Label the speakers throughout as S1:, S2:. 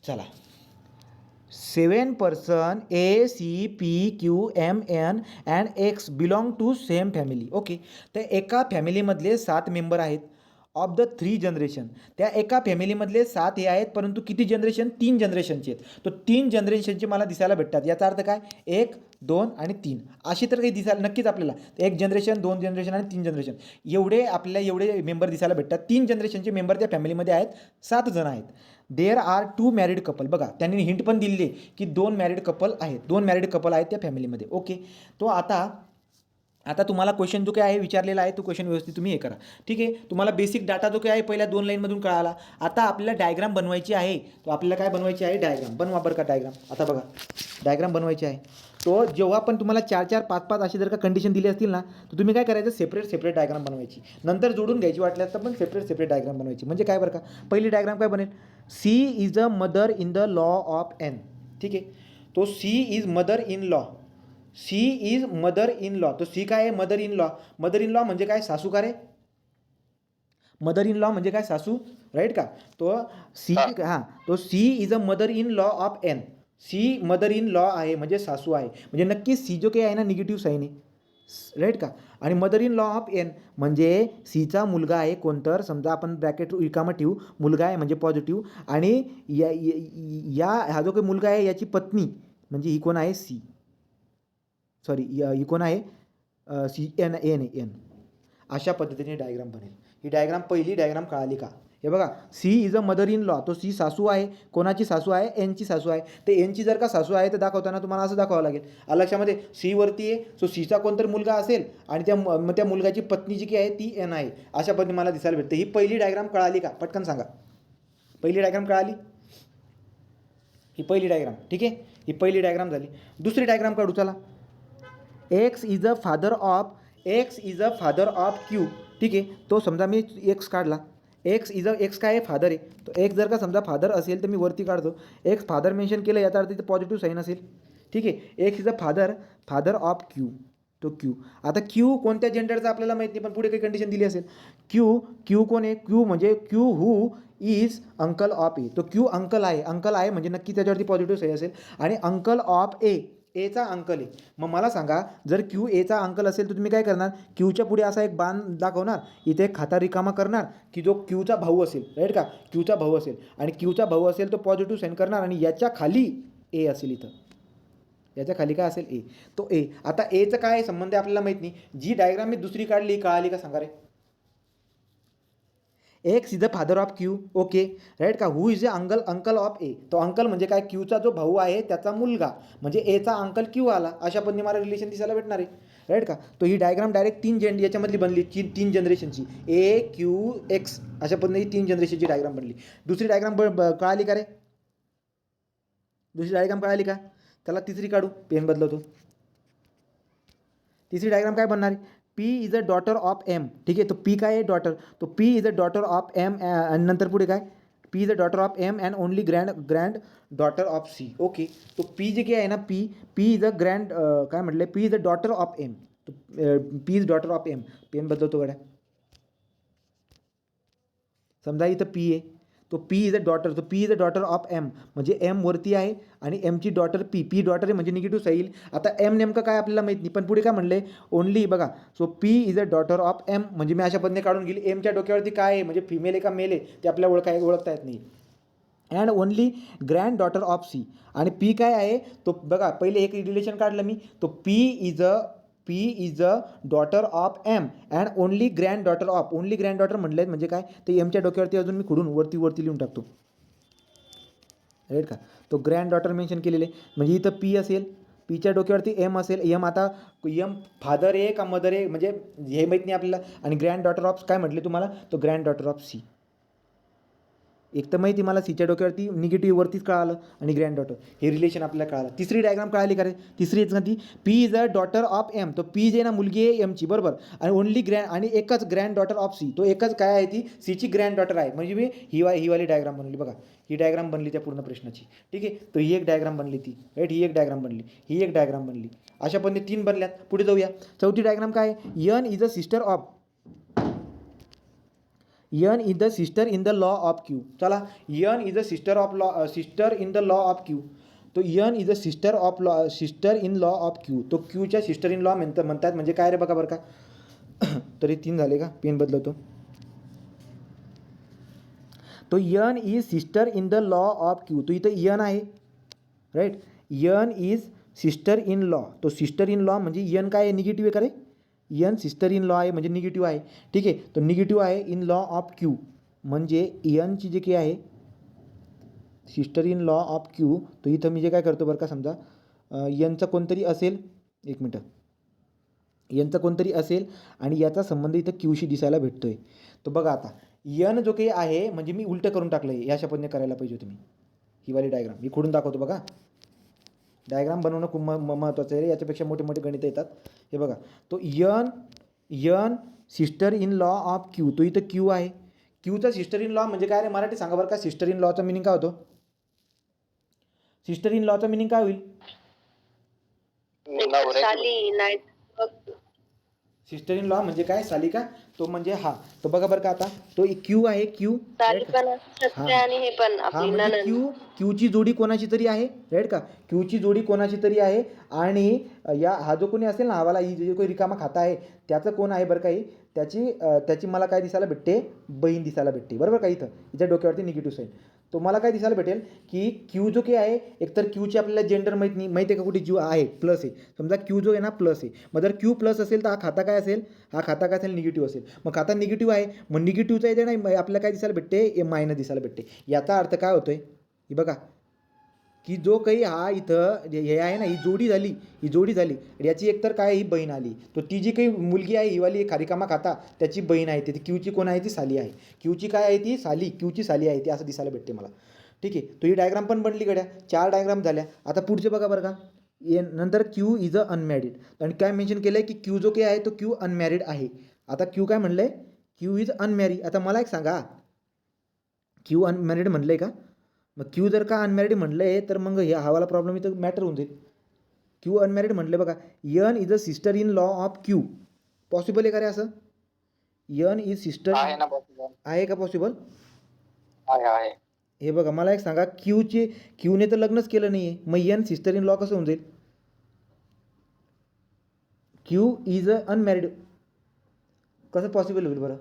S1: चला, 7 person A, C, P, Q, M, N and X belong to same family. Okay, तर एका फॅमिलीमधले 7 member आहेत of the 3 generation. त्या एका फॅमिलीमधले 7 हे आहेत, परंतु किती जनरेशन? 3 जनरेशनचे आहेत. तो 3 जनरेशनचे मला दिसायला भेटतात. याचा अर्थ काय? 1, 2 आणि 3 अशी तर काही दिसायला नक्कीच आपल्याला 1 जनरेशन, 2 जनरेशन आणि 3 जनरेशन एवढे आपल्याला एवढे मेंबर दिसायला भेटतात. 3 जनरेशनचे मेंबर त्या फॅमिलीमध्ये आहेत, 7 जण आहेत. There are 2 married couple. बघा, त्यांनी हिंट पण दिली की 2 मॅरिड कपल आहेत, 2 मॅरिड कपल आहेत त्या फॅमिलीमध्ये. ओके, तो आता तुम्हाला क्वेश्चन जो काय आहे विचारलेला आहे तो क्वेश्चन व्यवस्थित तुम्ही हे करा. ठीक आहे, तुम्हाला बेसिक डाटा जो काय आहे पहिल्या 2 लाईनमधून कळाला. आता आपल्याला डायग्राम बनवायची आहे. तो आपल्याला काय बनवायची आहे? डायग्राम. बनवा बरं का डायग्राम. आता बघा, डायग्राम बनवायची आहे. तो जेव्हा पण तुम्हाला 4-4, 5-5 अशी जर का कंडिशन दिली असतील ना, तर तुम्ही काय करायचं? सेपरेट डायग्राम बनवायची. नंतर जोडून घ्यायची वाटल्यास तर पण सेपरेट डायग्राम बनवायची. म्हणजे काय बरं का, पहिली डायग्राम काय बनेल? C is a mother in the law of N. ठीक आहे, तो C is mother in law. C is mother in law. तो सी काय आहे? Mother in law. Mother in law म्हणजे काय? सासू का रे? मदर इन लॉ म्हणजे काय? सासू, राईट का? तो सी, हां, तो C is a mother in law of N. C mother in law आहे म्हणजे सासू आहे. म्हणजे नक्कीच सी जो काही आहे ना निगेटिव्ह साईन आहे, राईट का? आणि mother in law of N म्हणजे सीचा मुलगा आहे कोणतर, समजा आपण ब्रॅकेट रिकामं ठेवू, मुलगा आहे म्हणजे पॉझिटिव्ह. आणि हा जो काही मुलगा आहे याची पत्नी म्हणजे ही कोण आहे? सी. सॉरी, ही कोण आहे? C, N N N. अशा पद्धतीने डायग्राम बनेल. ही डायग्राम, पहिली डायग्राम कळाली का? हे बघा, C is a mother in law. तो सी सासू आहे. कोणाची सासू आहे? एनची सासू आहे. ते एनची जर का सासू आहे तर दाखवताना तुम्हाला असं दाखवावं लागेल. लक्षामध्ये, सी वरती आहे, सो सीचा कोणतरी मुलगा असेल आणि त्या मुलगाची पत्नी जी की आहे ती एन आहे. अशा पद्धतीने मला दिसायला भेटते. ही पहिली डायग्राम कळाली का? पटकन सांगा. पहिली डायग्राम कळाली? ही पहिली डायग्राम. ठीक आहे, ही पहिली डायग्राम झाली. दुसरी डायग्राम काढू चला. X is a father of Q. ठीक आहे, तो समजा मी एक्स काढला. एक्स काय आहे? फादर आहे. तो एक्स जर का समजा फादर असेल तर मी वरती काढतो. एक्स फादर मेन्शन केलं, याचा अर्थ इथं पॉझिटिव्ह साईन असेल. ठीक आहे, x is a father of Q. तो क्यू. आता क्यू कोणत्या जेंडरचा आपल्याला माहिती नाही, पण पुढे काही कंडिशन दिली असेल. क्यू कोण आहे? क्यू म्हणजे Q who is uncle of A. तो क्यू अंकल आहे म्हणजे नक्की त्याच्यावरती पॉझिटिव्ह सही असेल. आणि अंकल ऑफ एचा अंकल आहे. मग मला सांगा, जर क्यू एचा अंकल असेल तर तुम्ही काय करणार? क्यूच्या पुढे असा एक बाण दाखवणार, इथे खाता रिकामा करणार की जो क्यूचा भाऊ असेल, राईट का? क्यूचा भाऊ असेल आणि क्यूचा भाऊ असेल तो पॉझिटिव्ह साईन करणार आणि याच्या खाली ए असेल. इथं याच्या खाली काय असेल? ए. तो ए. आता एचं काय संबंध आहे आपल्याला माहीत नाही. जी डायग्राम मी दुसरी काढली, कळाली का सांगा रे? X is the father of Q. Okay, right का? Who is a uncle of A. तो अंकल म्हणजे काय? क्यूचा जो भाऊ आहे त्याचा मुलगा, म्हणजे एचा अंकल क्यू आला. अशा पद्धतीने मला रिलेशन दिसायला भेटणार आहे, राईट का? तो ही डायग्राम डायरेक्ट 3 याच्यामधली बनली, 3 जनरेशनची. ए, क्यू, एक्स अशा पद्धतीने 3 जनरेशनची डायग्राम बनली. दुसरी डायग्राम कळाली का रे? दुसरी डायग्राम कळाली का? त्याला तिसरी काढू, पेन बदलवतो. तिसरी डायग्राम काय बनणार आहे? P is a daughter of M. ठीक आहे, तो पी काय आहे? डॉटर. तो P is a daughter of M आणि नंतर पुढे काय? P is a daughter of M and only granddaughter of C. Okay, तो पी जे काय आहे ना, पी इज अ ग्रँड काय म्हटलं? P is a daughter of M. P is daughter of M. Pen बदलतो गड्या. समजा इथं पी आहे, तो पी इज अ डॉटर. तो P is a daughter of M म्हणजे एम वरती आहे आणि एमची डॉटर पी डॉटर आहे म्हणजे निगेटिव्ह साईल. आता एम नेमकं काय आपल्याला माहीत नाही, पण पुढे काय म्हणले? ओनली. बघा, so P is a daughter of M म्हणजे मी अशा पद्धतीने काढून गेली. एमच्या डोक्यावरती काय आहे म्हणजे फिमेल आहे का मेल आहे ते आपल्याला ओळखता येत नाही. And only granddaughter of C. आणि पी काय आहे? तो बघा, पहिले एक रिलेशन काढलं मी. तो P is a daughter of M and only granddaughter of. Only granddaughter म्हटलं म्हणजे काय? ते एमच्या डोक्यावरती अजून मी खुडून वरती लिहून टाकतो, राईट का? तो ग्रँड डॉटर मेन्शन केलेले म्हणजे इथं पी असेल, पीच्या डोक्यावरती एम असेल. एम आता एम फादर आहे का मदर आहे म्हणजे हे माहीत नाही आपल्याला. आणि ग्रँड डॉटर ऑफ काय म्हटले तुम्हाला? तो ग्रँड डॉटर ऑफ सी. एक तर माहिती मला सीच्या डोक्यावरती निगेटिव्ह वरतीच कळालं आणि ग्रँड डॉटर हे रिलेशन आपल्याला कळालं. तिसरी डायग्राम कळाली का रे? तिसरी येत ती P is a daughter of M. तो पी जे ना मुलगी आहे एमची, बरोबर. आणि ओनली आणि एकच ग्रँड डॉटर ऑफ सी. तो एकच काय आहे? ती सीची ग्रँड डॉटर आहे. म्हणजे मी ही वाली डायग्राम बनवली. बघा, ही डायग्राम बनली त्या पूर्ण प्रश्नाची. ठीक आहे, तो ही एक डायग्राम बनली ती, राईट. ही एक डायग्राम बनली, ही एक डायग्राम बनली. अशा पद्धतीने 3 बनल्यात. पुढे जाऊया. चौथी डायग्राम काय? N is a sister of N is the sister in the law of Q. चला, N is the sister in the law of Q. तो N is the sister in law of Q. तो क्यूच्या sister in law म्हणतात म्हणजे काय रे बघा बरं का. तरी 3 झाले का, पेन बदलवतो. तो N is sister in the law of Q. तो इथं यन आहे, right. N is sister in law. तो सिस्टर इन लॉ म्हणजे यन काय आहे, निगेटिव्ह आहे का रे. यन सिस्टर इन लॉ आहे म्हणजे निगेटिव्ह आहे. ठीक आहे, तो निगेटिव्ह आहे इन लॉ ऑफ क्यू. म्हणजे यनची जे काही आहे sister in law of Q. तो इथं मी जे काय करतो बरं का, समजा यनचा कोणतरी असेल, एक मिनटं, यनचा कोणतरी असेल आणि याचा संबंध इथं क्यूशी दिसायला भेटतोय. तो बघा आता यन जो काही आहे म्हणजे मी उलटं करून टाकलं आहे, या पद्धतीने करायला पाहिजे होतं मी. ही वाली डायग्राम मी खोडून दाखवतो बघा. डायग्राम बनवणं खूप महत्त्वाचं आहे रे, याच्यापेक्षा मोठे मोठे गणितं येतात. हे बघा, तो N sister in law of Q. तो इथं क्यू आहे. क्यूचा सिस्टर इन लॉ म्हणजे काय रे, मराठी सांगा बरं का. सिस्टर इन लॉचा मिनिंग काय होतो, सिस्टर इन लॉचा मिनिंग काय होईल. सिस्टर इन लॉ म्हणजे काय, साली का. तो म्हणजे हा, तो बघा बरं का आता, तो क्यू आहे. क्यू म्हणजे क्यूची जोडी कोणाची तरी आहे, राईट का. क्यूची जोडी कोणाची तरी आहे आणि या हा जो कोणी असेल ना, हा वाला ही जो कोणी रिकामा खाता आहे त्याचं कोण आहे बरं काही, त्याची मला काय दिसायला भेटते, बहीण दिसायला भेटते, बरोबर का. इथं हिच्या डोक्यावरती निगेटिव्ह साईन. तो मला काय दिसायला भेटेल की क्यू जो काही आहे, एकतर क्यूची आपल्याला जेंडर माहीत आहे का, कुठे क्यू आहे, प्लस आहे. समजा क्यू जो आहे ना प्लस आहे, मग जर क्यू प्लस असेल तर हा खाता काय असेल, निगेटिव्ह असेल. मग खाता निगेटिव्ह आहे, मग निगेटिव्हचा इथे नाही आपल्याला काय दिसायला भेटते, मायनस दिसायला भेटते. याचा अर्थ काय होतोय, ही बघा की जो काही हा इथं हे आहे ना, ही जोडी झाली. याची एकतर काय, ही बहीण आली. तो ती जी काही मुलगी आहे, ही वाली रिकामा खाता, त्याची बहीण आहे ती. क्यूची कोण आहे, ती साली आहे. क्यूची काय आहे, ती क्यूची साली आहे ती, असं दिसायला भेटते मला. ठीक आहे, तो ही डायग्राम पण बनली गड्या. 4 डायग्राम झाल्या. आता पुढचे बघा बरं का. नंतर क्यू इज अ अनमॅरिड. आणि काय मेन्शन केलं आहे की क्यू जो काही आहे तो क्यू अनमॅरिड आहे. आता क्यू काय म्हणलं आहे, क्यू इज अनमॅरिड. आता मला एक सांगा, क्यू अनमॅरिड म्हणलं आहे का. मग क्यू जर का अनमॅरिड म्हणलं आहे तर मग हे हवाला प्रॉब्लेम इथं मॅटर होऊन जाईल. क्यू अनमॅरिड म्हटलं बघा. N is a sister in law of Q. Possible आहे का रे असं, यन इज सिस्टर आहे का पॉसिबल. आहे. हे बघा, मला एक सांगा, क्यूने तर लग्नच केलं नाही आहे, मग यन सिस्टर इन लॉ कसं होऊन जाईल. क्यू इज अ अनमॅरिड कसं पॉसिबल होईल बरं.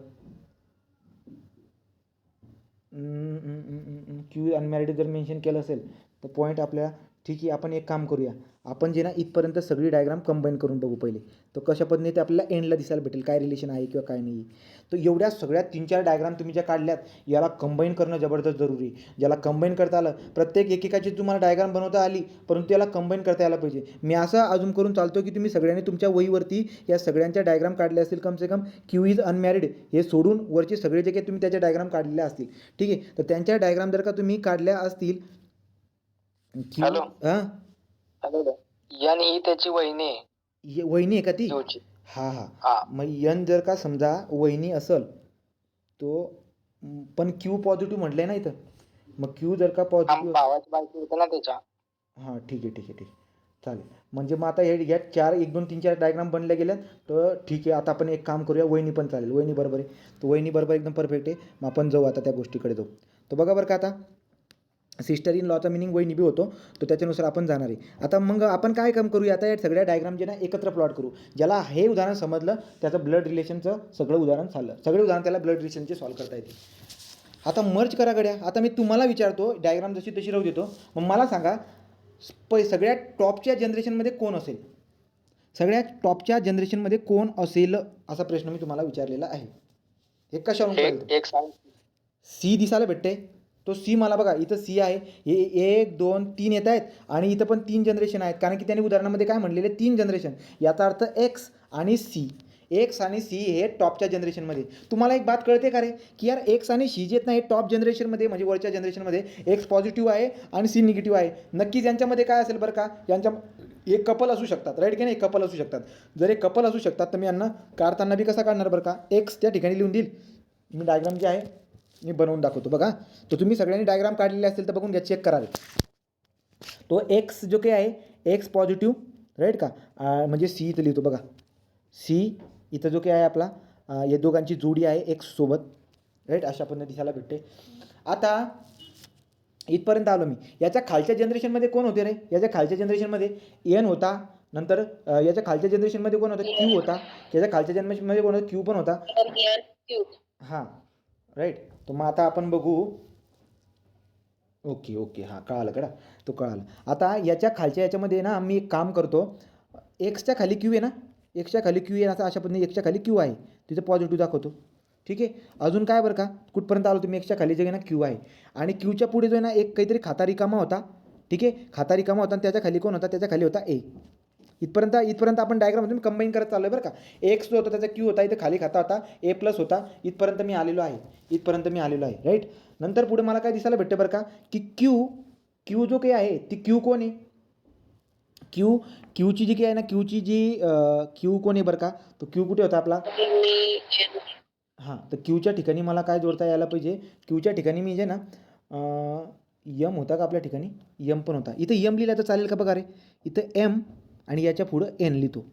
S1: क्यू अनमॅरिड जर मेन्शन केलं असेल तर पॉईंट आपल्या, ठीक आहे, आपण एक काम करूया. आपण जे ना इथपर्यंत सगळी डायग्राम कंबाईन करून बघू पहिले. तर कशा पद्धतीने ते आपल्याला एंडला दिसायला भेटेल काय रिलेशन आहे किंवा काय नाही. तर एवढ्या सगळ्या 3-4 डायग्राम तुम्ही ज्या काढल्यात, याला कंबाईन करणं जबरदस्त जरुरी आहे. ज्याला कंबाईन करता आलं, प्रत्येक एकेकाची तुम्हाला डायग्राम बनवता आली, परंतु याला कंबाईन करता यायला पाहिजे. मी असं अजून करून चालतो की तुम्ही सगळ्यांनी तुमच्या वहीवरती या सगळ्यांच्या डायग्राम काढले असतील, कम से कम क्यू इज अनमॅरिड हे सोडून वरचे सगळे जे काही तुम्ही त्याच्या डायग्राम काढलेल्या असतील. ठीक आहे, तर त्यांच्या डायग्राम जर का तुम्ही काढल्या असतील.
S2: हॅलो.
S1: हां,
S2: यन ही त्याची वहिनी आहे.
S1: वहिनी आहे का ती.
S2: क्यूची.
S1: हां हां.
S2: हा.
S1: मग यन जर का समजा वहिनी असल तो, पण क्यू पॉझिटिव्ह म्हटलंय ना इथं. मग क्यू जर का पॉझिटिव्ह,
S2: भावाची बायको होतं ना त्याच्या.
S1: हां ठीक आहे चालेल. म्हणजे मग आता ह्या 4 1 2 3 4 डायग्राम बनल्या गेल्या. तर ठीक आहे, आता आपण एक काम करूया, वहिनी पण चालेल. वहिनी बरोबर आहे, तर वहिनी बरोबर एकदम परफेक्ट आहे. मग आपण जाऊ आता त्या गोष्टीकडे जाऊ. तर बघा बरं का, आता सिस्टर इन लॉचा मिनिंग वहिनी बी होतो, तर त्याच्यानुसार आपण जाणार आहे. आता मग आपण काय काम करूया, आता या सगळ्या डायग्राम जे ना एकत्र प्लॉट करू. ज्याला हे उदाहरण समजलं त्याचं ब्लड रिलेशनचं सगळं उदाहरण चाललं, सगळे उदाहरण त्याला ब्लड रिलेशनचे सॉल्व्ह करता येते. आता मर्ज करा गड्या. आता मी तुम्हाला विचारतो, डायग्राम जशी तशी राहू देतो. मग मला सांगा, सगळ्यात टॉपच्या जनरेशनमध्ये कोण असेल, सगळ्यात टॉपच्या जनरेशनमध्ये कोण असेल, असा प्रश्न मी तुम्हाला विचारलेला आहे. हे कशावरून कळेल. सी दिसायला भेटते. तो सी मला बघा, इथं सी आहे, हे 1 2 3 येत आहेत आणि इथं पण 3 जनरेशन आहेत. कारण की त्यांनी उदाहरणामध्ये काय म्हणलेले, 3 जनरेशन. याचा अर्थ एक्स आणि सी हे टॉपच्या जनरेशनमध्ये. तुम्हाला एक बात कळते का रे, की यार एक्स आणि सी जे आहेत ना, हे टॉप जनरेशनमध्ये म्हणजे वरच्या जनरेशनमध्ये एक्स पॉझिटिव्ह आहे आणि सी निगेटिव्ह आहे. नक्कीच यांच्यामध्ये काय असेल बरं का, यांच्या एक कपल असू शकतात, राईट की नाही. एक कपल असू शकतात. जर एक कपल असू शकतात तर मी यांना काढताना बी कसा काढणार बरं का, एक्स त्या ठिकाणी लिहून देईल. मी डायग्राम जे आहे मी बनवून दाखवतो बघा. तर तुम्ही सगळ्यांनी डायग्राम काढलेले असतील तर बघून घ्या, चेक करावे. तो एक्स जो काही आहे, एक्स पॉझिटिव्ह, राईट का. म्हणजे सी इथं लिहितो बघा. सी इथं जो काही आहे आपला, या दोघांची जोडी आहे एक्स सोबत, राईट. अशा पद्धतीने दिसायला भेटते. आता इथपर्यंत आलो मी. याच्या खालच्या जनरेशनमध्ये कोण होते रे? याच्या खालच्या जनरेशनमध्ये एन होता. नंतर याच्या खालच्या जनरेशनमध्ये कोण होता? क्यू होता. याच्या खालच्या जनरेशनमध्ये कोण होता? क्यू पण होता. हां, राईट. तर मग आता आपण बघू. ओके हां, कळालं. तो कळालं. आता याच्या खालच्या याच्यामध्ये ना मी एक काम करतो. एक्सच्या खाली क्यू आहे ना, एक्सच्या खाली क्यू आहे असं अशा पद्धतीने एक्सच्या खाली क्यू आहे, तिथं पॉझिटिव्ह दाखवतो. ठीक आहे. अजून काय बरं का, कुठपर्यंत आलो तुम्ही? एक्सच्या खाली जे आहे ना क्यू आहे आणि क्यूच्या पुढे जो आहे ना एक काहीतरी खाता रिकामा होता. ठीक आहे, खाता रिकामा होता आणि त्याच्या खाली कोण होता? त्याच्या खाली होता ए. इथपर्यंत आपण डायग्राममधून कंबाईन करत चाललो आहे बरं का. एक्स जो होता त्याचा क्यू होता, इथं खाली खाता होता, ए प्लस होता. इथपर्यंत मी आलेलो आहे. राईट. नंतर पुढे मला काय दिसायला भेटतं बरं का, की क्यू जो काही आहे ती क्यू कोण आहे? क्यूची जी काही आहे ना, क्यू कोण आहे बरं का, तो क्यू कुठे होता आपला? हां, तर क्यूच्या ठिकाणी मला काय जोडता यायला पाहिजे? क्यूच्या ठिकाणी मी जे ना यम होता का आपल्या ठिकाणी? यम पण होता. इथं यम लिहिला तर चालेल का बघा रे? इथं एम आणि याच्या पुढं एन लिहितो.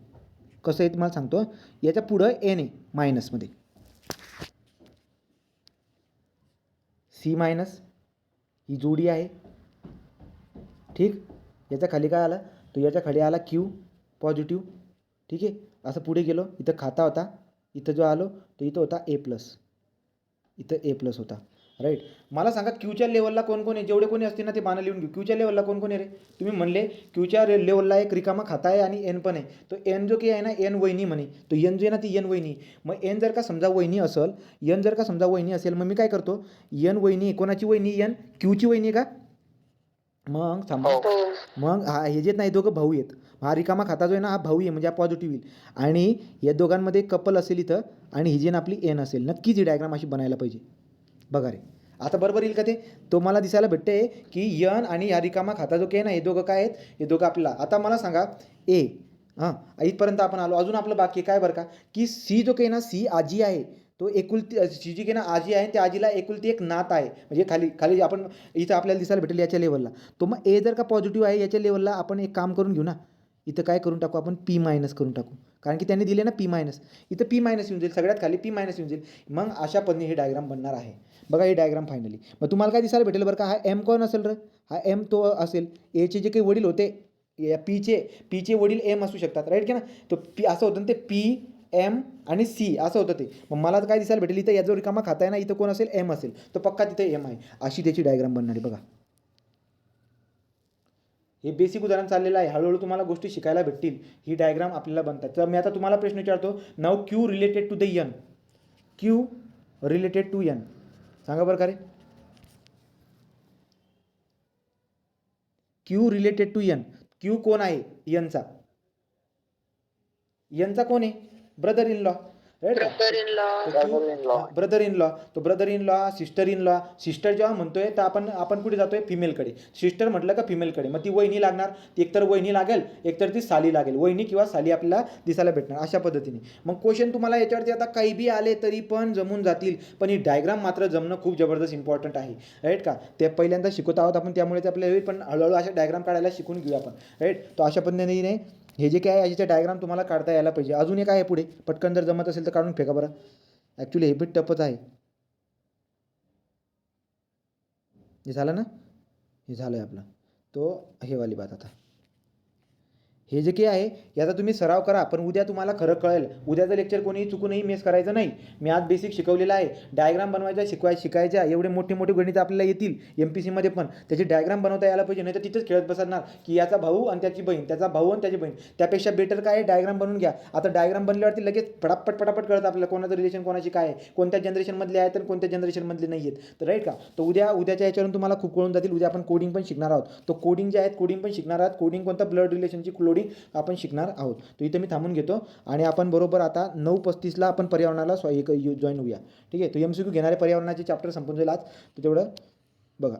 S1: कसं आहे तुम्हाला सांगतो. याच्या पुढं एन आहे मायनसमध्ये. सी मायनस ही जोडी आहे. ठीक. याच्या खाली काय आला? तो याच्या खाली आला क्यू पॉझिटिव्ह. ठीक आहे. असं पुढे गेलो, इथं खाता होता. इथं जो आलो तो इथं होता ए प्लस. इथं ए प्लस होता. राईट. मला सांगा क्यूच्या लेवलला कोण कोण आहे? जेवढे कोणी असतील ना ते बाणं लिहून घेऊ. क्यूच्या लेवलला कोण कोण आहे रे? तुम्ही म्हणले क्यूच्या लेवलला एक रिकामा खाता आहे आणि एन पण आहे. तो एन जो काही आहे ना, एन वहिनी म्हणे. तो एन जो आहे ना ती एन वहिनी. मग एन जर का समजा वहिनी असेल, मग मी काय करतो? एन वहिनी, कोणाची वहिनी? एन क्यूची वहिनी का? मग थांबा. मग हा हे जे नाही दोघं भाऊ आहेत. हा रिकामा खाता जो आहे ना हा भाऊ आहे, म्हणजे हा पॉझिटिव्ह येईल. आणि या दोघांमध्ये कपल असेल इथं आणि ही जी ना आपली एन असेल. नक्कीच ही डायग्राम अशी बनायला पाहिजे. बघा रे, आता बरोबर येईल का ते? तो मला दिसायला भेटते की यन आणि हा रिकामा खाता जो काही आहे ना, हे दोघं काय आहेत? हे दोघं आपल्याला. आता मला सांगा ए. हां, इथपर्यंत आपण आलो. अजून आपलं बाकी काय बरं का, की सी जो काही ना, सी आजी आहे. तो सी जी काही ना आजी आहे, त्या आजीला एकुलती एक नात आहे. म्हणजे खाली आपण इथं आपल्याला दिसायला भेटेल याच्या लेवलला. तो मग ए जर का पॉझिटिव्ह आहे याच्या लेवलला, आपण एक काम करून घेऊ ना, इथं काय करून टाकू आपण? पी मायनस करून टाकू. कारण की त्यांनी दिले ना पी मायनस. इथं पी मायनस येऊन जाईल, सगळ्यात खाली पी मायनस येऊन जाईल. मग अशा पद्धतीने हे डायग्राम बनणार आहे. बघा ही डायग्राम फायनली. मग तुम्हाला काय दिसायला भेटेल बरं का? हा एम कोण असेल रे? हा एम तो असेल. एचे जे काही वडील होते, या पीचे वडील एम असू शकतात. राईट की ना? तो पी असं होतं ना, ते पी एम आणि सी असं होतं ते. मग मला काय दिसायला भेटेल? इथं या जो रिकामा खाता आहे ना, इथं कोण असेल? एम असेल. तो पक्का तिथे एम आहे. अशी त्याची डायग्राम बनणार आहे. बघा, हे बेसिक उदाहरण चाललेलं आहे. हळूहळू तुम्हाला गोष्टी शिकायला भेटतील. ही डायग्राम आपल्याला बनतात. तर मी आता तुम्हाला प्रश्न विचारतो. नाव Q related to the N. Q related to N. सांगा बरं का रे? Q related to N. Q कोण आहे एनचा? एनचा कोण आहे? Brother in law. Right. Brother in law. तो brother in law, sister in law. Sister जेव्हा म्हणतोय तर आपण कुठे जातोय? फिमेलकडे. सिस्टर म्हटलं का फिमेलकडे. मग ती वहिनी लागणार. ती एकतर वहिनी लागेल, एकतर ती साली लागेल. वहिनी किंवा साली आपल्याला दिसायला भेटणार अशा पद्धतीने. मग क्वेश्चन तुम्हाला याच्यावरती आता काही बी आले तरी पण जमून जातील. पण ही डायग्राम मात्र जमणं खूप जबरदस्त इम्पॉर्टंट आहे. राईट का? ते पहिल्यांदा शिकवत आहोत आपण, त्यामुळे ते आपल्याला होईल. पण हळूहळू अशा डायग्राम काढायला शिकून घेऊया आपण. राईट. तो अशा पद्धतीने हे जे काय आहे याचे डायग्राम तुम्हाला काढता यायला पाहिजे. अजून एक आहे पुढे, पटकन जर जमत असेल तर काढून फेका बरं. ॲक्च्युली हे बी टपच आहे. हे झालं ना? हे झालं आहे आपलं. तो हे वाली बात. आता हे जे काही आहे याचा तुम्ही सराव करा. पण उद्या तुम्हाला खरं कळेल. उद्याचं लेक्चर कोणीही चुकूनही मिस करायचं नाही. मी आज बेसिक शिकवलेलं आहे. डायग्राम बनवायच्या शिकायच्या. एवढे मोठे गणित आपल्याला येतील MPCमध्ये पण. त्याची डायग्राम बनवता यायला पाहिजे. नाही तर तिथेच खेळत बसणार की याचा भाऊ आणि त्याची बहीण, त्याचा भाऊ आणि त्याची बहीण. त्यापेक्षा बेटर काय आहे? डायग्राम बनवून घ्या. आता डायग्राम बनल्यावरती लगेच फटाफट कळतं आपल्याला कोणाचं रिलेशन कोणाची काय आहे, कोणत्या जनरेशनमधले आहेत आणि कोणत्या जनरेशनमधले नाही आहेत. तर राईट का? तर उद्याच्या याच्यावरून तुम्हाला खूप कळून जातील. उद्या आपण कोडिंग पण शिकणार आहोत. तो कोडिंग जे आहेत कोडिंग पण शिकणार आहोत. कोडिंग कोणता? ब्लड रिलेशनची कोडिंग आपण शिकणार आहोत. तो इथे मी थांबून घेतो आणि आपण बरोबर आता 9:35ला आपण पर्यावरणाला जॉईन होऊया. ठीक आहे. तो MCQ घेणारे पर्यावरणाचे चॅप्टर संपून जाईल आज. तर तेवढं बघा.